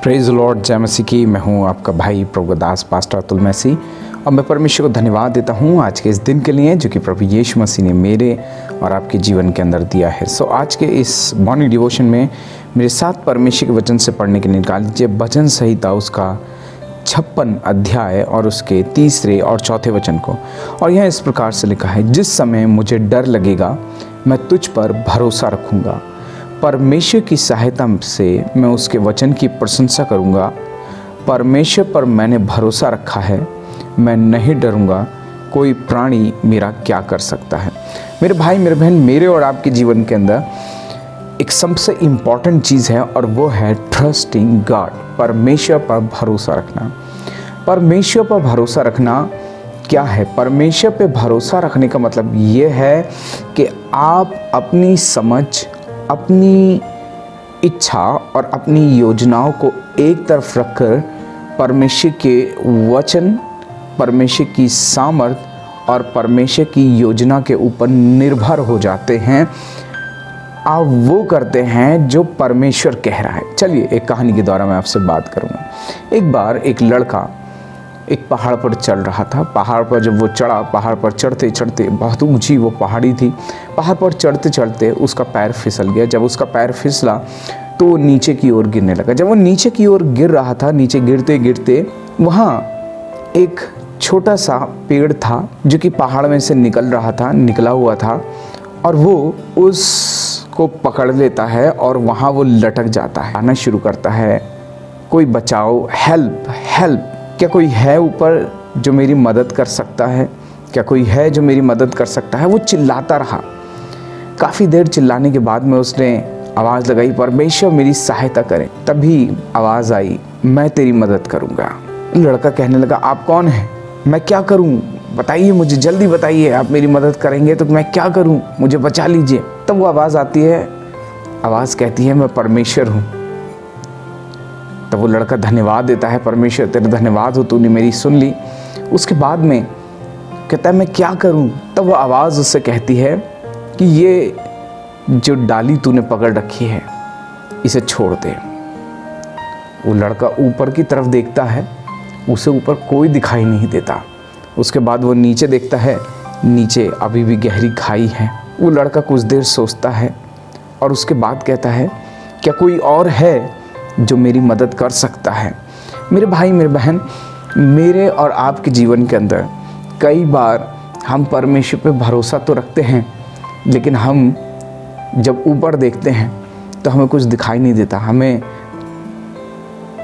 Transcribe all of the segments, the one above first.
Praise Lord, जय मसीह की। मैं हूं आपका भाई प्रभु दास पास्टर अतुल मैसी, और मैं परमेश्वर को धन्यवाद देता हूं आज के इस दिन के लिए जो कि प्रभु यीशु मसीह ने मेरे और आपके जीवन के अंदर दिया है। आज के इस मॉर्निंग डिवोशन में मेरे साथ परमेश्वर के वचन से पढ़ने के लिए निकाल लीजिए भजन संहिता उसका 56 अध्याय और उसके 3 और 4 वचन को। और यह इस प्रकार से लिखा है, जिस समय मुझे डर लगेगा मैं तुझ पर भरोसा रखूँगा, परमेश्वर की सहायता से मैं उसके वचन की प्रशंसा करूंगा। परमेश्वर पर मैंने भरोसा रखा है, मैं नहीं डरूंगा, कोई प्राणी मेरा क्या कर सकता है। मेरे भाई मेरे बहन, मेरे और आपके जीवन के अंदर एक सबसे इम्पॉर्टेंट चीज़ है और वो है ट्रस्टिंग गॉड, परमेश्वर पर भरोसा रखना। परमेश्वर पर भरोसा रखना क्या है? परमेश्वर पर भरोसा रखने का मतलब ये है कि आप अपनी समझ, अपनी इच्छा और अपनी योजनाओं को एक तरफ रखकर परमेश्वर के वचन, परमेश्वर की सामर्थ और परमेश्वर की योजना के ऊपर निर्भर हो जाते हैं। आप वो करते हैं जो परमेश्वर कह रहा है। चलिए एक कहानी के द्वारा मैं आपसे बात करूँगा। एक बार एक लड़का एक पहाड़ पर चल रहा था। पहाड़ पर जब वो चढ़ा, पहाड़ पर चढ़ते चढ़ते, बहुत ऊंची वो पहाड़ी थी, पहाड़ पर चढ़ते चढ़ते उसका पैर फिसल गया। जब उसका पैर फिसला तो वो नीचे की ओर गिरने लगा। जब वो नीचे की ओर गिर रहा था, नीचे गिरते गिरते वहाँ एक छोटा सा पेड़ था जो कि पहाड़ में से निकला हुआ था, और वो उसको पकड़ लेता है और वहाँ वो लटक जाता है। आना शुरू करता है, कोई बचाओ, हेल्प हेल्प, क्या कोई है ऊपर जो मेरी मदद कर सकता है? क्या कोई है जो मेरी मदद कर सकता है? वो चिल्लाता रहा। काफ़ी देर चिल्लाने के बाद में उसने आवाज़ लगाई, परमेश्वर मेरी सहायता करें। तभी आवाज़ आई, मैं तेरी मदद करूँगा। लड़का कहने लगा, आप कौन हैं? मैं क्या करूँ? बताइए मुझे, जल्दी बताइए। आप मेरी मदद करेंगे तो मैं क्या करूँ? मुझे बचा लीजिए। तब वो आवाज़ आती है, आवाज़ कहती है, मैं परमेश्वर हूँ। तब वो लड़का धन्यवाद देता है, परमेश्वर तेरा धन्यवाद हो, तूने मेरी सुन ली। उसके बाद में कहता है, मैं क्या करूं? तब वो आवाज़ उससे कहती है कि ये जो डाली तूने पकड़ रखी है इसे छोड़ दे। वो लड़का ऊपर की तरफ देखता है, उसे ऊपर कोई दिखाई नहीं देता। उसके बाद वो नीचे देखता है, नीचे अभी भी गहरी खाई है। वो लड़का कुछ देर सोचता है और उसके बाद कहता है, क्या कोई और है जो मेरी मदद कर सकता है? मेरे भाई मेरे बहन, मेरे और आपके जीवन के अंदर कई बार हम परमेश्वर पे भरोसा तो रखते हैं, लेकिन हम जब ऊपर देखते हैं तो हमें कुछ दिखाई नहीं देता, हमें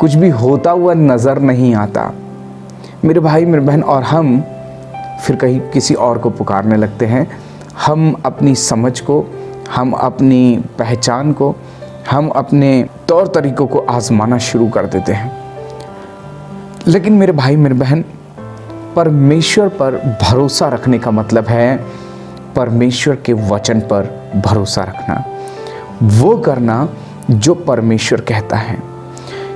कुछ भी होता हुआ नज़र नहीं आता। मेरे भाई मेरे बहन, और हम फिर कहीं किसी और को पुकारने लगते हैं। हम अपनी समझ को, हम अपनी पहचान को, हम अपने तौर तरीकों को आजमाना शुरू कर देते हैं। लेकिन मेरे भाई मेरे बहन, परमेश्वर पर भरोसा रखने का मतलब है परमेश्वर के वचन पर भरोसा रखना, वो करना जो परमेश्वर कहता है।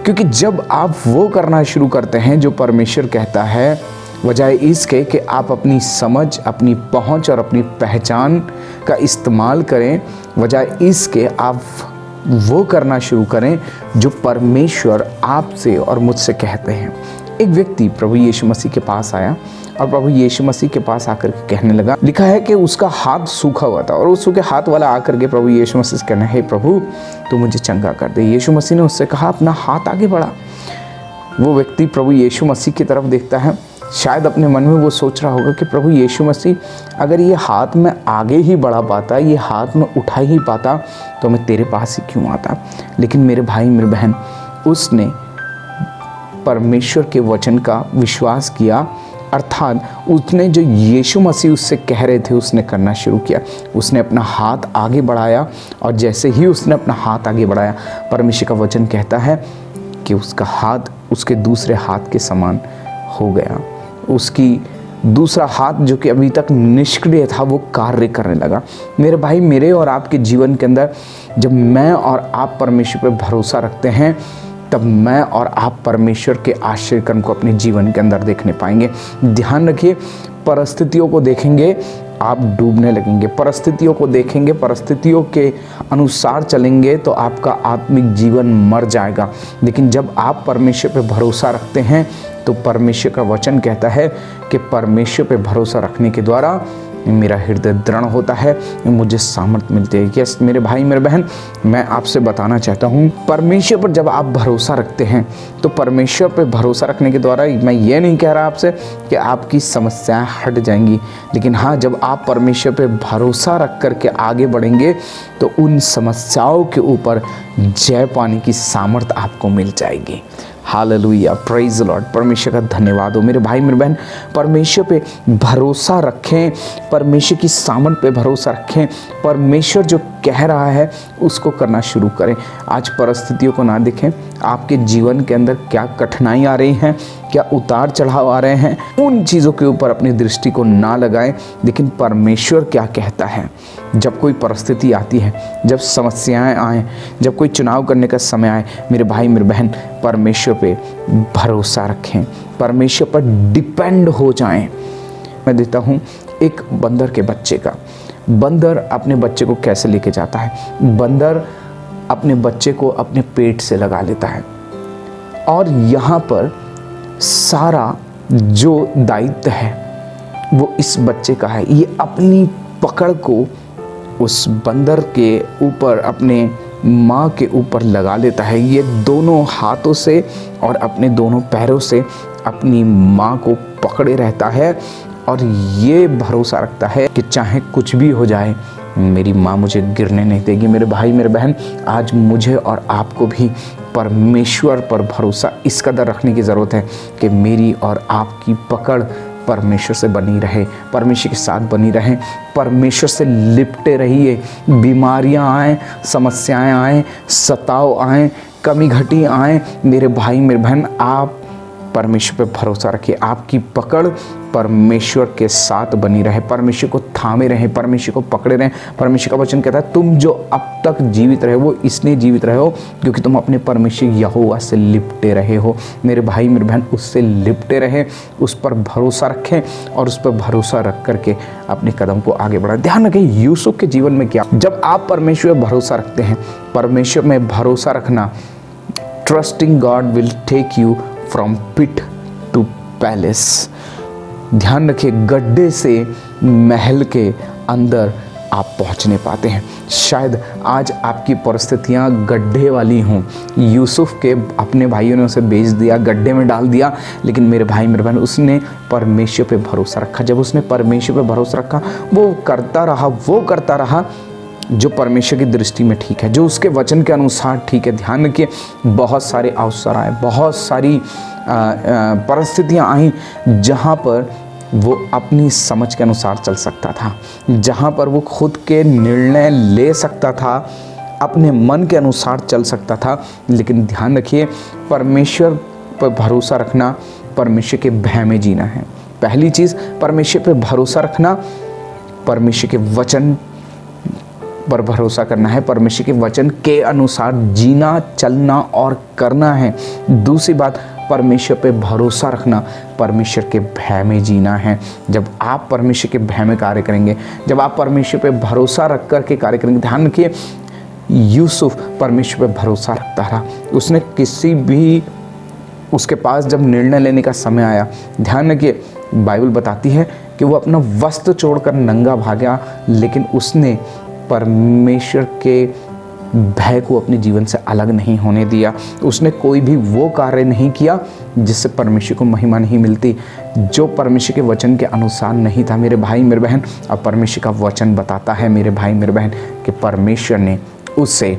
क्योंकि जब आप वो करना शुरू करते हैं जो परमेश्वर कहता है, वजह इसके कि आप अपनी समझ, अपनी पहुंच और अपनी पहचान का इस्तेमाल करें, वजह इसके आप वो करना शुरू करें जो परमेश्वर आपसे और मुझसे कहते हैं। एक व्यक्ति प्रभु यीशु मसीह के पास आया और प्रभु यीशु मसीह के पास आकर के कहने लगा, लिखा है कि उसका हाथ सूखा हुआ था और उस सूखे हाथ वाला आकर के प्रभु यीशु मसीह से कहना, हे प्रभु तू मुझे चंगा कर दे। यीशु मसीह ने उससे कहा, अपना हाथ आगे बढ़ा। वो व्यक्ति प्रभु यीशु मसीह की तरफ देखता है। शायद अपने मन में वो सोच रहा होगा कि प्रभु यीशु मसीह, अगर ये हाथ मैं आगे ही बढ़ा पाता, ये हाथ मैं उठा ही पाता, तो मैं तेरे पास ही क्यों आता? लेकिन मेरे भाई मेरे बहन, उसने परमेश्वर के वचन का विश्वास किया, अर्थात उसने जो यीशु मसीह उससे कह रहे थे उसने करना शुरू किया। उसने अपना हाथ आगे बढ़ाया और जैसे ही उसने अपना हाथ आगे बढ़ाया, परमेश्वर का वचन कहता है कि उसका हाथ उसके दूसरे हाथ के समान हो गया। उसकी दूसरा हाथ जो कि अभी तक निष्क्रिय था वो कार्य करने लगा। मेरे भाई, मेरे और आपके जीवन के अंदर जब मैं और आप परमेश्वर पर भरोसा रखते हैं, तब मैं और आप परमेश्वर के आश्चर्य कर्म को अपने जीवन के अंदर देखने पाएंगे। ध्यान रखिए, परिस्थितियों को देखेंगे आप डूबने लगेंगे। परिस्थितियों को देखेंगे, परिस्थितियों के अनुसार चलेंगे तो आपका आत्मिक जीवन मर जाएगा। लेकिन जब आप परमेश्वर पे भरोसा रखते हैं तो परमेश्वर का वचन कहता है कि परमेश्वर पे भरोसा रखने के द्वारा मेरा हृदय दृढ़ होता है, मुझे सामर्थ मिलती है। यस मेरे भाई मेरे बहन, मैं आपसे बताना चाहता हूँ, परमेश्वर पर जब आप भरोसा रखते हैं तो परमेश्वर पर भरोसा रखने के द्वारा, मैं ये नहीं कह रहा आपसे कि आपकी समस्याएं हट जाएंगी, लेकिन हाँ, जब आप परमेश्वर पर भरोसा रख कर के आगे बढ़ेंगे तो उन समस्याओं के ऊपर जय पाने की सामर्थ आपको मिल जाएगी। Hallelujah, praise the Lord. परमेश्वर का धन्यवाद हो। मेरे भाई मेरे बहन, परमेश्वर पे भरोसा रखें, परमेश्वर की सामर्थ पे भरोसा रखें। परमेश्वर जो कह रहा है उसको करना शुरू करें। आज परिस्थितियों को ना देखें, आपके जीवन के अंदर क्या कठिनाई आ रही हैं, क्या उतार चढ़ाव आ रहे हैं, उन चीज़ों के ऊपर अपनी दृष्टि को ना लगाएं, लेकिन परमेश्वर क्या कहता है। जब कोई परिस्थिति आती है, जब समस्याएं आएँ, जब कोई चुनाव करने का समय आए, मेरे भाई मेरे बहन, परमेश्वर पे भरोसा रखें, परमेश्वर पर डिपेंड हो जाएं। मैं देता हूँ एक बंदर के बच्चे का। बंदर अपने बच्चे को कैसे लेके जाता है? बंदर अपने बच्चे को अपने पेट से लगा लेता है और यहाँ पर सारा जो दायित्व है वो इस बच्चे का है। ये अपनी पकड़ को उस बंदर के ऊपर, अपने माँ के ऊपर लगा लेता है। ये दोनों हाथों से और अपने दोनों पैरों से अपनी माँ को पकड़े रहता है और ये भरोसा रखता है कि चाहे कुछ भी हो जाए, मेरी माँ मुझे गिरने नहीं देगी। मेरे भाई मेरे बहन, आज मुझे और आपको भी परमेश्वर पर भरोसा इस कदर रखने की ज़रूरत है कि मेरी और आपकी पकड़ परमेश्वर से बनी रहे, परमेश्वर के साथ बनी रहे, परमेश्वर से लिपटे रहिए। बीमारियां आए, समस्याएं आए, सताव आए, कमी घटी आए, मेरे भाई मेरे बहन, आप परमेश्वर पे भरोसा रखिए। आपकी पकड़ परमेश्वर के साथ बनी रहे, परमेश्वर को थामे रहें, परमेश्वर को पकड़े रहें। परमेश्वर का वचन कहता है, तुम जो अब तक जीवित रहे हो इसलिए जीवित रहे हो क्योंकि तुम अपने परमेश्वर यहोवा से लिपटे रहे हो। मेरे भाई मेरे बहन, उससे लिपटे रहें, उस पर भरोसा रखें और उस पर भरोसा रख करके अपने कदम को आगे बढ़ाएं। ध्यान रखें, यूसुफ के जीवन में क्या, जब आप परमेश्वर पर भरोसा रखते हैं, परमेश्वर में भरोसा रखना, trusting God will take you from pit to palace. ध्यान रखिए, गड्ढे से महल के अंदर आप पहुंचने पाते हैं। शायद आज आपकी परिस्थितियां गड्ढे वाली हों। यूसुफ के अपने भाइयों ने उसे बेच दिया, गड्ढे में डाल दिया, लेकिन मेरे भाई मेरे बहन, उसने परमेश्वर पे भरोसा रखा। जब उसने परमेश्वर पे भरोसा रखा, वो करता रहा जो परमेश्वर की दृष्टि में ठीक है, जो उसके वचन के अनुसार ठीक है। ध्यान रखिए, बहुत सारे अवसर आए, बहुत सारी परिस्थितियां आई जहां पर वो अपनी समझ के अनुसार चल सकता था, जहां पर वो खुद के निर्णय ले सकता था, अपने मन के अनुसार चल सकता था। लेकिन ध्यान रखिए, परमेश्वर पर भरोसा रखना, परमेश्वर के भय में जीना है। पहली चीज़, परमेश्वर पर भरोसा रखना, परमेश्वर के वचन पर भरोसा करना है, परमेश्वर के वचन के अनुसार जीना, चलना और करना है। दूसरी बात, परमेश्वर पे भरोसा रखना, परमेश्वर के भय में जीना है। जब आप परमेश्वर के भय में कार्य करेंगे, जब आप परमेश्वर पे भरोसा रख कर के कार्य करेंगे। ध्यान रखिए, यूसुफ परमेश्वर पे भरोसा रखता रहा। उसने किसी भी, उसके पास जब निर्णय लेने का समय आया, ध्यान रखिए, बाइबल बताती है कि वो अपना वस्त्र छोड़कर नंगा भागा, लेकिन उसने परमेश्वर के भय को अपने जीवन से अलग नहीं होने दिया। उसने कोई भी वो कार्य नहीं किया जिससे परमेश्वर को महिमा नहीं मिलती, जो परमेश्वर के वचन के अनुसार नहीं था। मेरे भाई मेरे बहन, अब परमेश्वर का वचन बताता है मेरे भाई मेरे बहन कि परमेश्वर ने उसे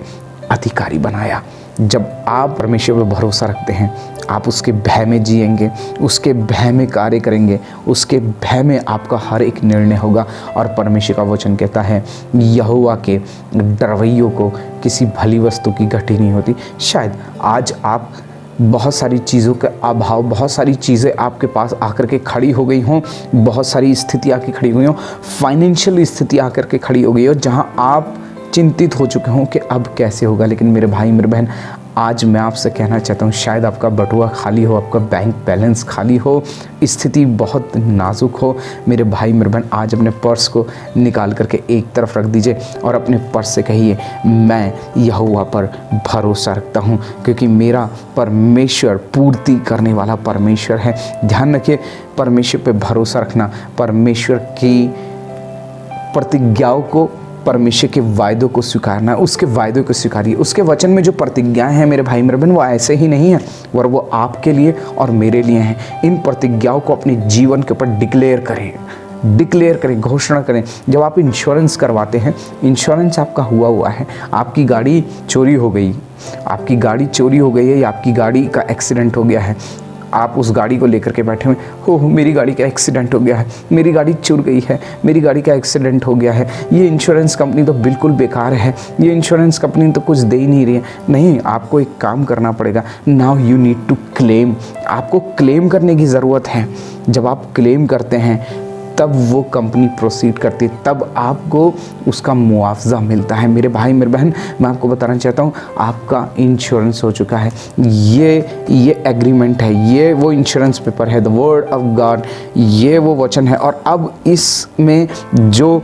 अधिकारी बनाया। जब आप परमेश्वर पर भरोसा रखते हैं, आप उसके भय में जिएंगे, उसके भय में कार्य करेंगे, उसके भय में आपका हर एक निर्णय होगा। और परमेश्वर का वचन कहता है, यहोवा के डरवैयों को किसी भली वस्तु की घटी नहीं होती। शायद आज आप बहुत सारी चीज़ों के अभाव, बहुत सारी चीज़ें आपके पास आकर के खड़ी हो गई हों, बहुत सारी स्थिति आकर खड़ी हुई हों, फाइनेंशियल स्थिति आकर के खड़ी हो गई हो, जहाँ आप चिंतित हो चुके हों कि अब कैसे होगा। लेकिन मेरे भाई मेरे बहन, आज मैं आपसे कहना चाहता हूँ, शायद आपका बटुआ खाली हो, आपका बैंक बैलेंस खाली हो, स्थिति बहुत नाजुक हो, मेरे भाई मेरे बहन आज अपने पर्स को निकाल करके एक तरफ रख दीजिए और अपने पर्स से कहिए, मैं यहोवा पर भरोसा रखता हूँ, क्योंकि मेरा परमेश्वर पूर्ति करने वाला परमेश्वर है। ध्यान रखिए, परमेश्वर पे भरोसा रखना, परमेश्वर की प्रतिज्ञाओं को, परमेश्वर के वायदों को स्वीकारना, उसके वायदों को स्वीकारिए। उसके वचन में जो प्रतिज्ञाएं हैं मेरे भाई मेरे बहन, वो ऐसे ही नहीं है, और वो आपके लिए और मेरे लिए हैं। इन प्रतिज्ञाओं को अपने जीवन के ऊपर डिक्लेयर करें, घोषणा करें। जब आप इंश्योरेंस करवाते हैं, इंश्योरेंस आपका हुआ है, आपकी गाड़ी चोरी हो गई है या आपकी गाड़ी का एक्सीडेंट हो गया है, आप उस गाड़ी को लेकर के बैठे हुए, हो मेरी गाड़ी का एक्सीडेंट हो गया है, मेरी गाड़ी चुर गई है, मेरी गाड़ी का एक्सीडेंट हो गया है, ये इंश्योरेंस कंपनी तो बिल्कुल बेकार है, ये इंश्योरेंस कंपनी तो कुछ दे ही नहीं रही है। नहीं, आपको एक काम करना पड़ेगा। Now you need to claim. आपको क्लेम करने की ज़रूरत है। जब आप क्लेम करते हैं तब वो कंपनी प्रोसीड करती है, तब आपको उसका मुआवजा मिलता है। मेरे भाई मेरे बहन, मैं आपको बताना चाहता हूँ, आपका इंश्योरेंस हो चुका है। ये एग्रीमेंट है, ये वो इंश्योरेंस पेपर है, द वर्ड ऑफ गॉड, ये वो वचन है। और अब इसमें जो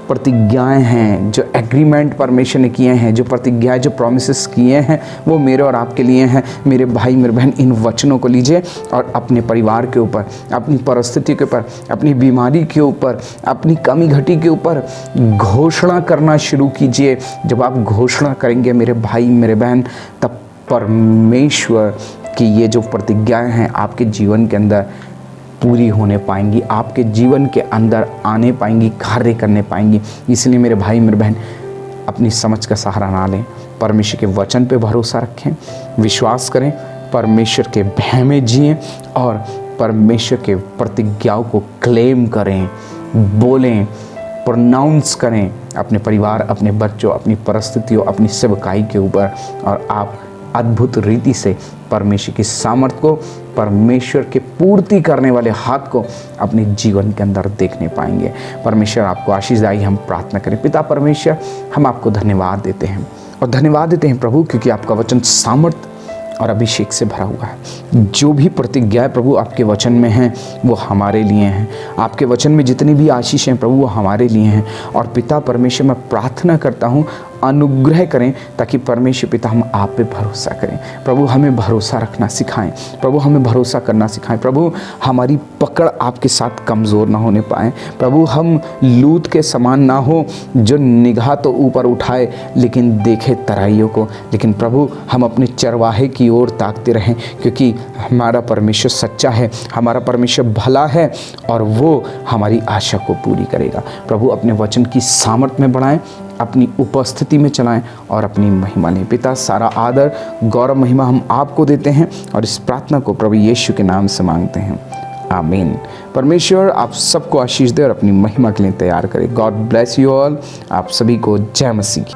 प्रतिज्ञाएं हैं, जो एग्रीमेंट परमेश्वर ने किए हैं, जो प्रतिज्ञाएं, जो प्रॉमिसेस किए हैं, वो मेरे और आपके लिए हैं। मेरे भाई मेरे बहन, इन वचनों को लीजिए और अपने परिवार के ऊपर, अपनी परिस्थिति के ऊपर, अपनी बीमारी के ऊपर, अपनी कमी घटी के ऊपर घोषणा करना शुरू कीजिए। जब आप घोषणा करेंगे मेरे भाई मेरे बहन, तब परमेश्वर की ये जो प्रतिज्ञाएं हैं आपके जीवन के अंदर पूरी होने पाएंगी, आपके जीवन के अंदर आने पाएंगी, कार्य करने पाएंगी। इसलिए मेरे भाई मेरे बहन, अपनी समझ का सहारा ना लें, परमेश्वर के वचन पे भरोसा रखें, विश्वास करें, परमेश्वर के भय में जिएं और परमेश्वर के प्रतिज्ञाओं को क्लेम करें, बोलें, प्रोनाउंस करें अपने परिवार, अपने बच्चों, अपनी परिस्थितियों, अपनी सेवकाई के ऊपर, और आप अद्भुत रीति से परमेश्वर की सामर्थ को, परमेश्वर के पूर्ति करने वाले हाथ को अपने जीवन के अंदर देखने पाएंगे। परमेश्वर आपको आशीष दे। हम प्रार्थना करें। पिता परमेश्वर, हम आपको धन्यवाद देते हैं और धन्यवाद देते हैं प्रभु, क्योंकि आपका वचन सामर्थ और अभिषेक से भरा हुआ है। जो भी प्रतिज्ञा प्रभु आपके वचन में हैं वो हमारे लिए हैं। आपके वचन में जितनी भी आशीष हैं प्रभु वो हमारे लिए हैं। और पिता परमेश्वर, मैं प्रार्थना करता हूँ, अनुग्रह करें ताकि परमेश्वर पिता हम आप पे भरोसा करें। प्रभु हमें भरोसा रखना सिखाएं, प्रभु हमें भरोसा करना सिखाएं। प्रभु हमारी पकड़ आपके साथ कमज़ोर ना होने पाए। प्रभु हम लूत के समान ना हो, जो निगाह तो ऊपर उठाए लेकिन देखे तराइयों को, लेकिन प्रभु हम अपने चरवाहे की ओर ताकते रहें, क्योंकि हमारा परमेश्वर सच्चा है, हमारा परमेश्वर भला है और वो हमारी आशा को पूरी करेगा। प्रभु अपने वचन की सामर्थ में बढ़ाएं, अपनी उपस्थिति में चलाएं और अपनी महिमा लें। पिता, सारा आदर गौरव महिमा हम आपको देते हैं और इस प्रार्थना को प्रभु यीशु के नाम से मांगते हैं, आमीन। परमेश्वर आप सबको आशीष दे और अपनी महिमा के लिए तैयार करे। God bless you all. आप सभी को जय मसीह की।